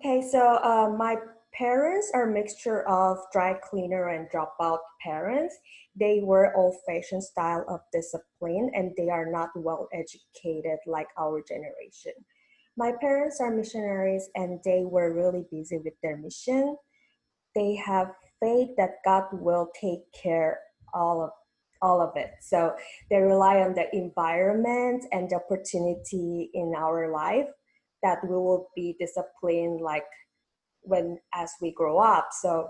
Okay, so my parents are a mixture of dry cleaner and dropout parents. They were old-fashioned style of discipline, and they are not well educated like our generation. My parents are missionaries, and they were really busy with their mission. They have faith that God will take care all of all of it. So they rely on the environment and the opportunity in our life that we will be disciplined like when as we grow up. So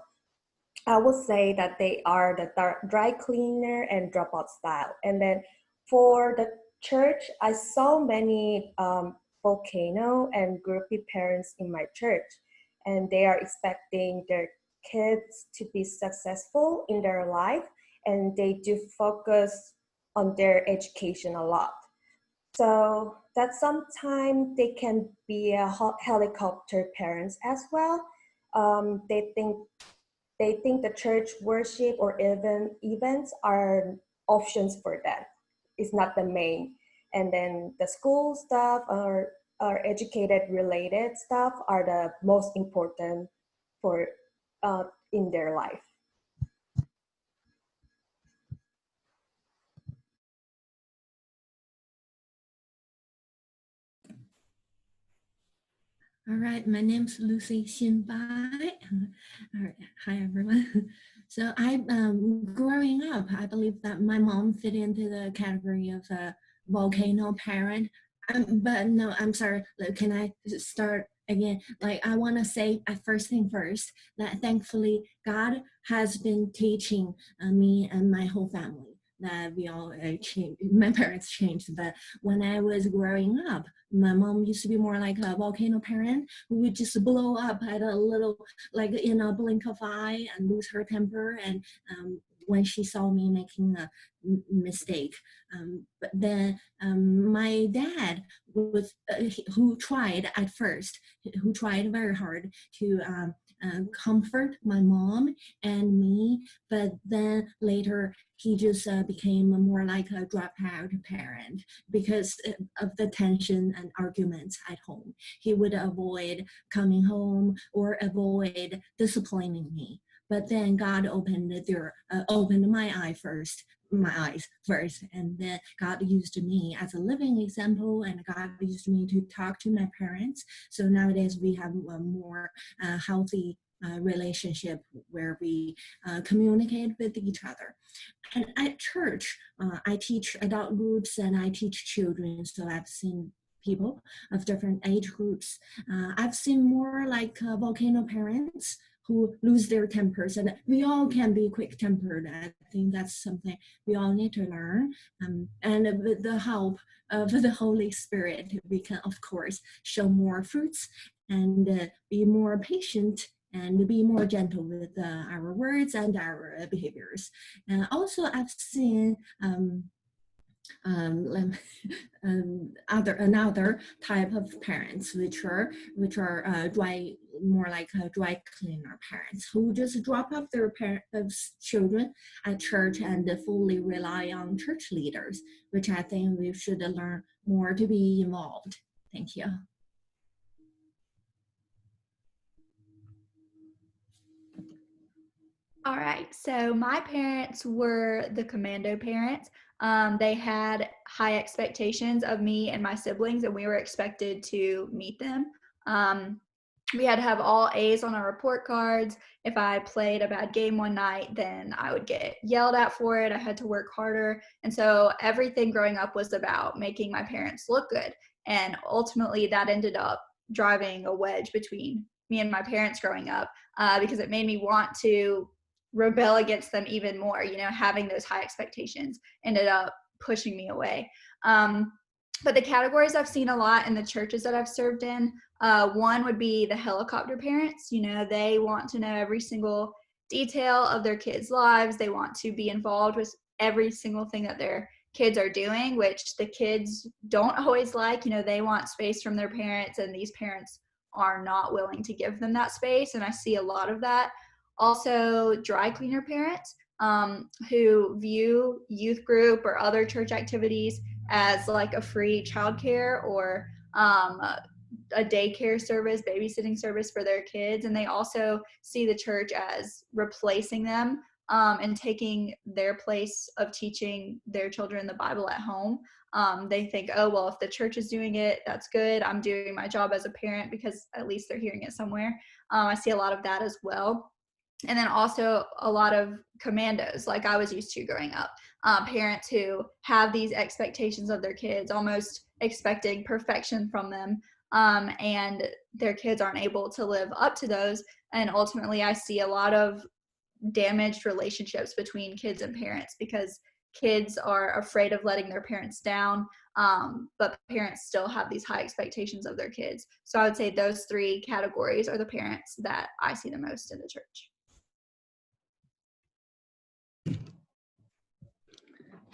I would say that they are the dry cleaner and dropout style. And then for the church, I saw many volcano and groupie parents in my church, and they are expecting their kids to be successful in their life, and they do focus on their education a lot. So that sometimes they can be a helicopter parents as well. They think the church worship or even events are options for them. It's not the main. And then the school stuff or educated related stuff are the most important for in their life. All right, my name's Lucy Xinbai. All right, hi everyone. So growing up, I believe that my mom fit into the category of a volcano parent. But no, I'm sorry. Can I start again? Like I want to say at first thing first that thankfully God has been teaching me and my whole family that we all changed. My parents changed, but when I was growing up, my mom used to be more like a volcano parent who would just blow up at a little, like in a blink of eye and lose her temper. And when she saw me making a mistake, but then my dad was who tried at first, who tried very hard to comfort my mom and me, but then later he just became more like a dropout parent because of the tension and arguments at home. He would avoid coming home or avoid disciplining me. But then God opened my eyes first, and then God used me as a living example, and God used me to talk to my parents. So nowadays we have a more healthy relationship where we communicate with each other. And at church, I teach adult groups and I teach children. So I've seen people of different age groups. I've seen more like volcano parents who lose their tempers, and we all can be quick tempered. I think that's something we all need to learn. And with the help of the Holy Spirit, we can, of course, show more fruits and be more patient and be more gentle with our words and our behaviors. And also, I've seen um, another type of parents, which are more like dry cleaner parents who just drop off their children at church and fully rely on church leaders, which I think we should learn more to be involved. Thank you. All right, so my parents were the commando parents. They had high expectations of me and my siblings, and we were expected to meet them. Um, we had to have all A's on our report cards. If I played a bad game one night, then I would get yelled at for it. I had to work harder. And so everything growing up was about making my parents look good. And ultimately, that ended up driving a wedge between me and my parents growing up because it made me want to rebel against them even more. Having those high expectations ended up pushing me away. But the categories I've seen a lot in the churches that I've served in, one would be the helicopter parents. They want to know every single detail of their kids' lives. They want to be involved with every single thing that their kids are doing, which the kids don't always like. They want space from their parents, and these parents are not willing to give them that space. And I see a lot of that. Also, dry cleaner parents who view youth group or other church activities as like a free childcare or a daycare service, babysitting service for their kids. And they also see the church as replacing them, and taking their place of teaching their children the Bible at home. They think, oh, well, if the church is doing it, that's good. I'm doing my job as a parent because at least they're hearing it somewhere. I see a lot of that as well. And then also a lot of commandos, like I was used to growing up. Parents who have these expectations of their kids, almost expecting perfection from them, and their kids aren't able to live up to those. And ultimately, I see a lot of damaged relationships between kids and parents because kids are afraid of letting their parents down, but parents still have these high expectations of their kids. So I would say those three categories are the parents that I see the most in the church.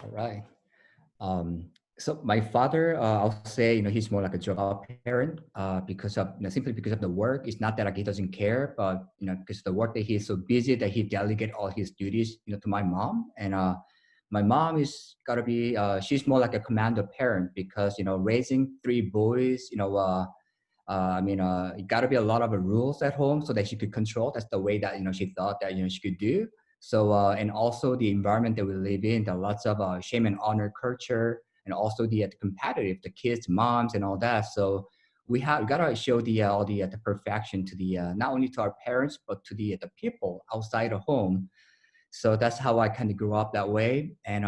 All right. So my father, I'll say, he's more like a job parent because of, simply because of the work. It's not that like he doesn't care, but, because of the work that he's so busy that he delegate all his duties, to my mom. And my mom is gotta be, she's more like a commando parent because, raising three boys, it gotta be a lot of rules at home so that she could control. That's the way that, she thought that, she could do. So, and also the environment that we live in, there are lots of shame and honor culture, and also the competitive, the kids, moms, and all that. So we gotta show all the perfection to the not only to our parents but to the people outside the home. So that's how I kind of grew up that way. And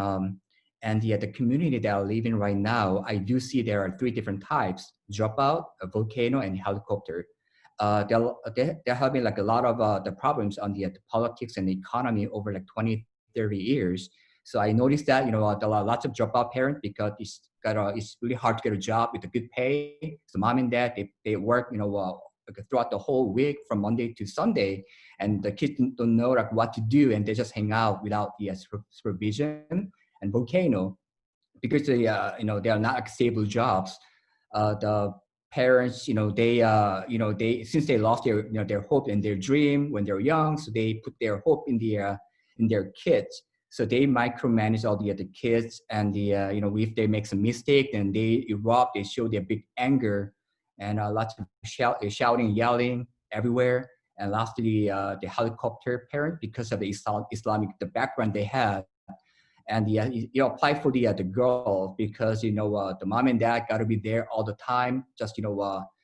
the community that I live in right now, I do see there are three different types: dropout, a volcano, and helicopter. There have been like a lot of the problems on the politics and the economy over like 20, 30 years. So I noticed that, there are lots of dropout parents because it's really hard to get a job with a good pay. So mom and dad, they work, throughout the whole week from Monday to Sunday, and the kids don't know like what to do, and they just hang out without the supervision. And volcano, because they are not like stable jobs. The parents, they since they lost their hope and their dream when they're young, so they put their hope in their kids. So they micromanage all the other kids, and if they make some mistake, then they erupt. They show their big anger, and lots of shouting, yelling everywhere. And lastly, the helicopter parent, because of the Islamic the background they have. And apply for the girl because the mom and dad got to be there all the time, just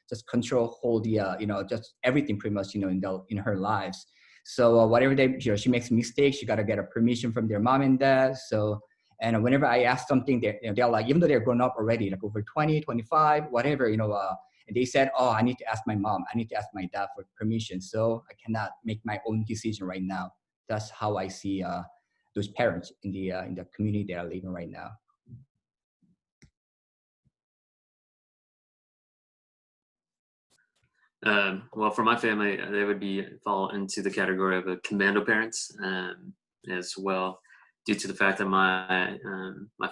just control whole the just everything pretty much in her lives. So whatever she makes mistakes, she got to get a permission from their mom and dad. So, and whenever I ask something, they're like, even though they're grown up already, like over 20, 25, whatever, and they said, oh, I need to ask my mom, I need to ask my dad for permission, so I cannot make my own decision right now. That's how I see those parents in the community that are living right now. Well, for my family, they would fall into the category of commando parents as well, due to the fact that my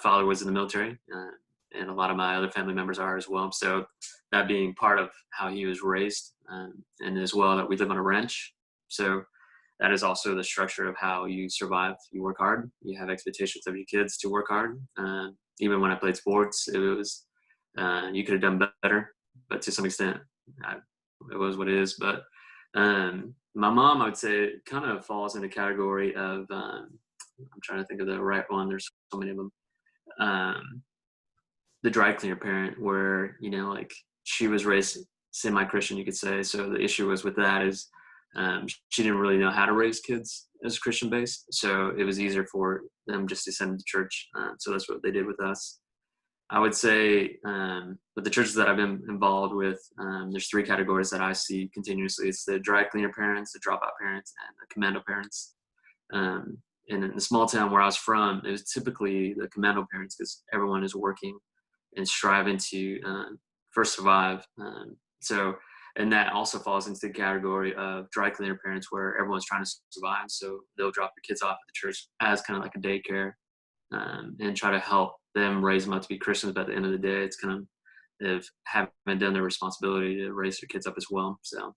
father was in the military, and a lot of my other family members are as well. So that being part of how he was raised, and as well that we live on a ranch. So that is also the structure of how you survive. You work hard. You have expectations of your kids to work hard. Even when I played sports, it was you could have done better, but to some extent, it was what it is. But my mom, I would say, kind of falls in the category of I'm trying to think of the right one. There's so many of them. The dry cleaner parent, where like she was raised semi-Christian, you could say. So the issue was with that is she didn't really know how to raise kids as Christian based, so it was easier for them just to send them to church. So that's what they did with us. I would say with the churches that I've been involved with, there's three categories that I see continuously. It's the dry cleaner parents, the dropout parents, and the commando parents. And in the small town where I was from, it was typically the commando parents because everyone is working and striving to first survive. And that also falls into the category of dry cleaner parents, where everyone's trying to survive. So they'll drop their kids off at the church as kind of like a daycare, and try to help them raise them up to be Christians. But at the end of the day, it's kind of having done their responsibility to raise their kids up as well. So